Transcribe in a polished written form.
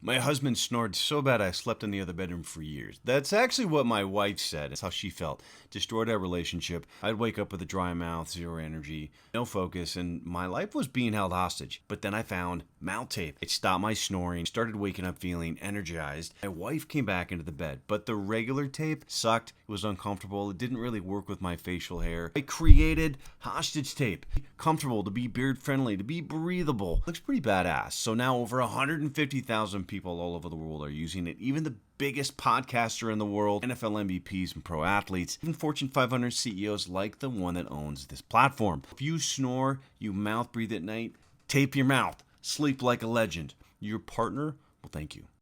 My husband snored so bad I slept in the other bedroom for years. That's actually what my wife said. It's how she felt. Destroyed our relationship. I'd wake up with a dry mouth, zero energy, no focus, and my life was being held hostage. But then I found mouth tape. It stopped my snoring, started waking up feeling energized. My wife came back into the bed, but the regular tape sucked. It was uncomfortable. It didn't really work with my facial hair. I created hostage tape. Comfortable, to be beard friendly, to be breathable. Looks pretty badass. So now over 150,000 people all over the world are using it. Even the biggest podcaster in the world, NFL MVPs and pro athletes, even Fortune 500 CEOs like the one that owns this platform. If you snore, you mouth breathe at night, tape your mouth. Sleep like a legend. Your partner will thank you.